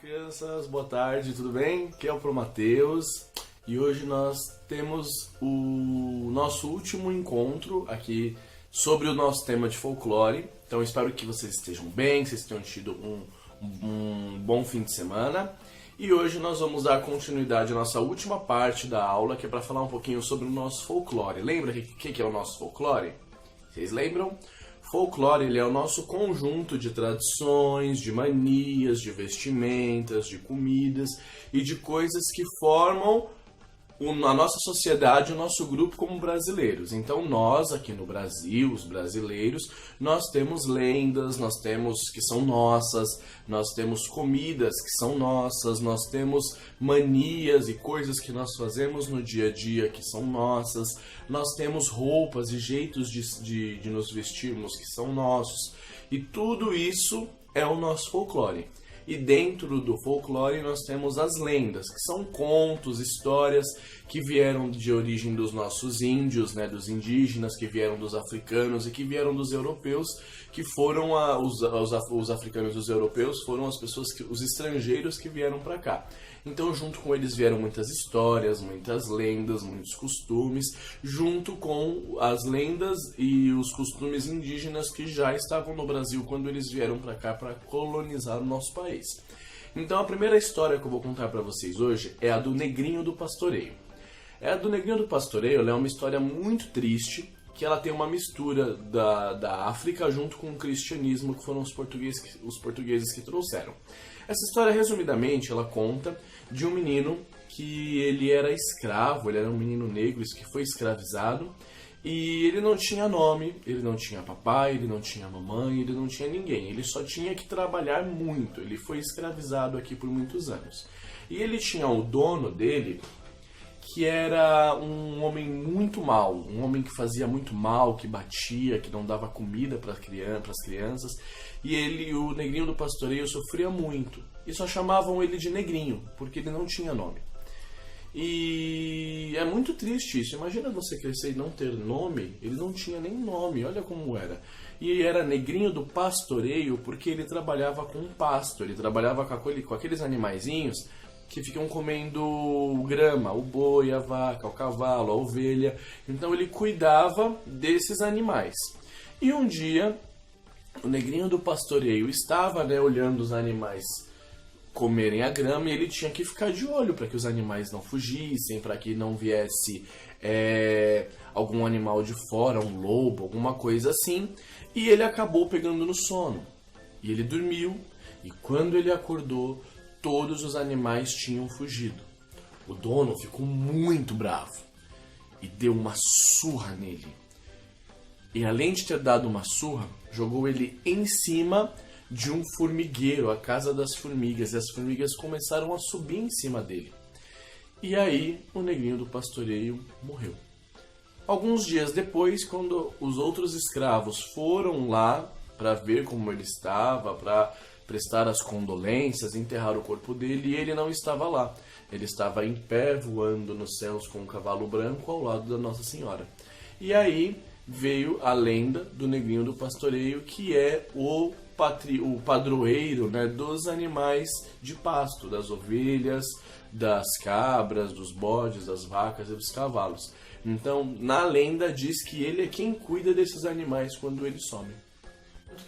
Crianças, boa tarde, tudo bem? Aqui é o Promateus e hoje nós temos o nosso último encontro aqui sobre o nosso tema de folclore. Então espero que vocês estejam bem, que vocês tenham tido um bom fim de semana. E hoje nós vamos dar continuidade à nossa última parte da aula, que é para falar um pouquinho sobre o nosso folclore. Lembra o que é o nosso folclore? Vocês lembram? Folclore ele é o nosso conjunto de tradições, de manias, de vestimentas, de comidas e de coisas que formam a nossa sociedade, o nosso grupo como brasileiros. Então nós aqui no Brasil, os brasileiros, nós temos lendas, nós temos que são nossas, nós temos comidas que são nossas, nós temos manias e coisas que nós fazemos no dia a dia que são nossas, nós temos roupas e jeitos de nos vestirmos que são nossos. E tudo isso é o nosso folclore. E dentro do folclore nós temos as lendas, que são contos, histórias que vieram de origem dos nossos índios, né, dos indígenas, que vieram dos africanos e que vieram dos europeus, que foram os africanos e os europeus foram as pessoas, os estrangeiros que vieram para cá. Então junto com eles vieram muitas histórias, muitas lendas, muitos costumes, junto com as lendas e os costumes indígenas que já estavam no Brasil quando eles vieram para cá para colonizar o nosso país. Então a primeira história que eu vou contar para vocês hoje é a do Negrinho do Pastoreio. A do Negrinho do Pastoreio ela é uma história muito triste, que ela tem uma mistura da África junto com o cristianismo, que foram os portugueses que trouxeram. Essa história, resumidamente, ela conta de um menino que ele era escravo, ele era um menino negro que foi escravizado, e ele não tinha nome, ele não tinha papai, ele não tinha mamãe, ele não tinha ninguém, ele só tinha que trabalhar muito, ele foi escravizado aqui por muitos anos. E ele tinha o dono dele, que era um homem muito mau, um homem que fazia muito mal, que batia, que não dava comida para as crianças, e o Negrinho do Pastoreio sofria muito, e só chamavam ele de Negrinho, porque ele não tinha nome. E é muito triste isso, imagina você crescer e não ter nome, ele não tinha nem nome, olha como era. E era Negrinho do Pastoreio porque ele trabalhava com pasto, ele trabalhava com aqueles animaizinhos que ficam comendo grama, o boi, a vaca, o cavalo, a ovelha. Então ele cuidava desses animais. E um dia, o Negrinho do Pastoreio estava, olhando os animais comerem a grama, e ele tinha que ficar de olho para que os animais não fugissem, para que não viesse algum animal de fora, um lobo, alguma coisa assim. E ele acabou pegando no sono. E ele dormiu, e quando ele acordou, todos os animais tinham fugido. O dono ficou muito bravo e deu uma surra nele. E além de ter dado uma surra, jogou ele em cima de um formigueiro, a casa das formigas, e as formigas começaram a subir em cima dele. E aí o Negrinho do Pastoreio morreu. Alguns dias depois, quando os outros escravos foram lá para ver como ele estava, para prestar as condolências, enterrar o corpo dele, e ele não estava lá. Ele estava em pé, voando nos céus com um cavalo branco ao lado da Nossa Senhora. E aí veio a lenda do Negrinho do Pastoreio, que é o padroeiro, dos animais de pasto, das ovelhas, das cabras, dos bodes, das vacas e dos cavalos. Então, na lenda diz que ele é quem cuida desses animais quando eles somem.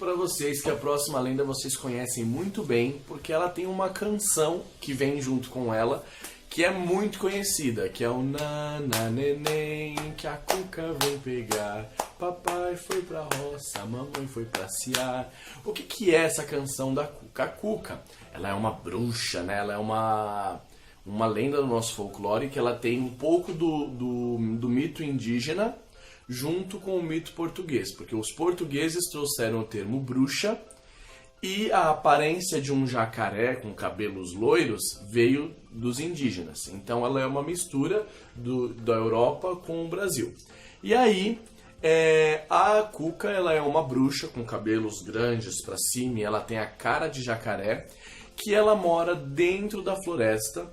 Para vocês que a próxima lenda vocês conhecem muito bem, porque ela tem uma canção que vem junto com ela, que é muito conhecida, que é o Nana Neném, que a cuca vem pegar, papai foi pra roça, mamãe foi passear. O que é essa canção da cuca? A cuca, ela é uma bruxa, ela é uma lenda do nosso folclore, que ela tem um pouco do mito indígena, junto com o mito português, porque os portugueses trouxeram o termo bruxa e a aparência de um jacaré com cabelos loiros veio dos indígenas. Então ela é uma mistura da Europa com o Brasil. E aí a cuca ela é uma bruxa com cabelos grandes para cima, e ela tem a cara de jacaré, que ela mora dentro da floresta.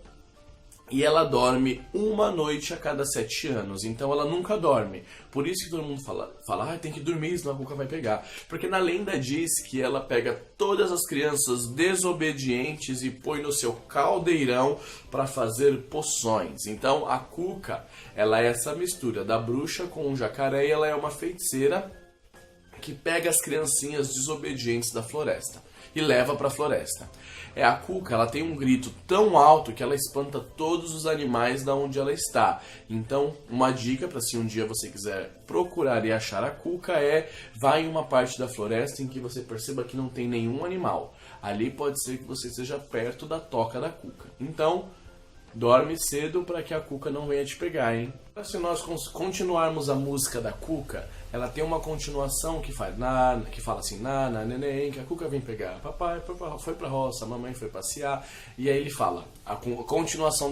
E ela dorme uma noite a cada 7 anos, então ela nunca dorme. Por isso que todo mundo fala, tem que dormir, senão a Cuca vai pegar. Porque na lenda diz que ela pega todas as crianças desobedientes e põe no seu caldeirão para fazer poções. Então a Cuca, ela é essa mistura da bruxa com o jacaré e ela é uma feiticeira que pega as criancinhas desobedientes da floresta e leva para a floresta. A Cuca, ela tem um grito tão alto que ela espanta todos os animais da onde ela está. Então, uma dica para se um dia você quiser procurar e achar a Cuca vá em uma parte da floresta em que você perceba que não tem nenhum animal. Ali pode ser que você esteja perto da toca da Cuca. Então, dorme cedo para que a Cuca não venha te pegar, hein? Se nós continuarmos a música da Cuca, ela tem uma continuação que fala assim, neném, que a Cuca vem pegar. Papai foi pra roça, mamãe foi passear. E aí ele fala, a continuação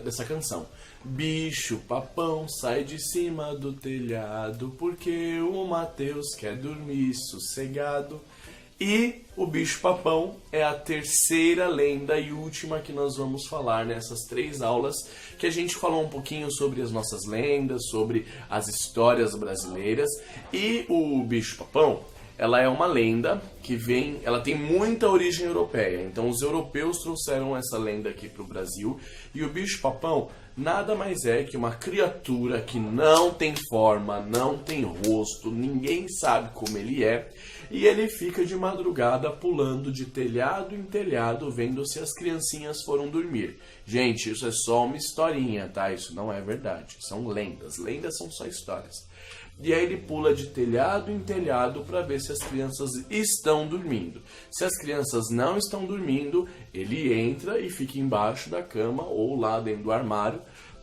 dessa canção. Bicho papão sai de cima do telhado, porque o Mateus quer dormir sossegado. E o bicho papão é a terceira lenda e última que nós vamos falar nessas 3 aulas, que a gente falou um pouquinho sobre as nossas lendas, sobre as histórias brasileiras. E o bicho papão, ela é uma lenda que ela tem muita origem europeia. Então os europeus trouxeram essa lenda aqui para o Brasil. E o bicho papão nada mais é que uma criatura que não tem forma, não tem rosto, ninguém sabe como ele é. E ele fica de madrugada pulando de telhado em telhado, vendo se as criancinhas foram dormir. Gente, isso é só uma historinha, tá? Isso não é verdade. São lendas. Lendas são só histórias. E aí ele pula de telhado em telhado para ver se as crianças estão dormindo. Se as crianças não estão dormindo, ele entra e fica embaixo da cama ou lá dentro do armário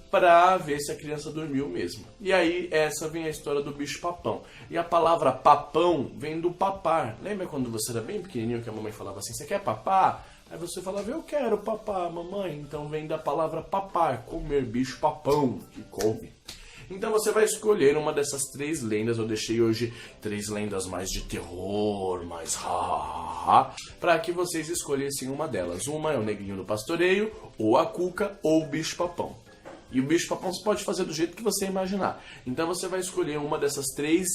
para ver se a criança dormiu mesmo. E aí essa vem a história do bicho papão. E a palavra papão vem do papar. Lembra quando você era bem pequenininho que a mamãe falava assim, você quer papar? Aí você falava, eu quero papar, mamãe. Então vem da palavra papar, comer, bicho papão, que come. Então você vai escolher uma dessas 3 lendas. Eu deixei hoje 3 lendas mais de terror, mais para que vocês escolhessem uma delas. Uma é o Negrinho do Pastoreio, ou a Cuca, ou o bicho papão. E o bicho papão você pode fazer do jeito que você imaginar. Então você vai escolher uma dessas três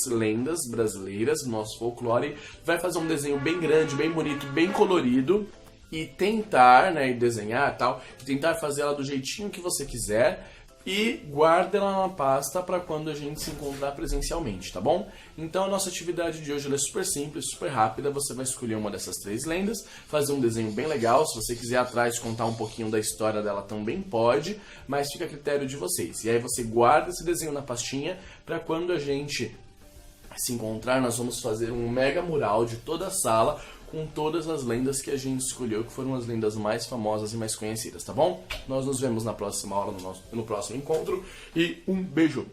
lendas brasileiras, do nosso folclore, vai fazer um desenho bem grande, bem bonito, bem colorido, e tentar, e desenhar tal, e tentar fazer ela do jeitinho que você quiser, e guarda ela na pasta para quando a gente se encontrar presencialmente, tá bom? Então a nossa atividade de hoje é super simples, super rápida. Você vai escolher uma dessas 3 lendas, fazer um desenho bem legal. Se você quiser atrás contar um pouquinho da história dela também pode, mas fica a critério de vocês. E aí você guarda esse desenho na pastinha para quando a gente se encontrar, nós vamos fazer um mega mural de toda a sala com todas as lendas que a gente escolheu, que foram as lendas mais famosas e mais conhecidas, tá bom? Nós nos vemos na próxima aula, no próximo encontro, e um beijo!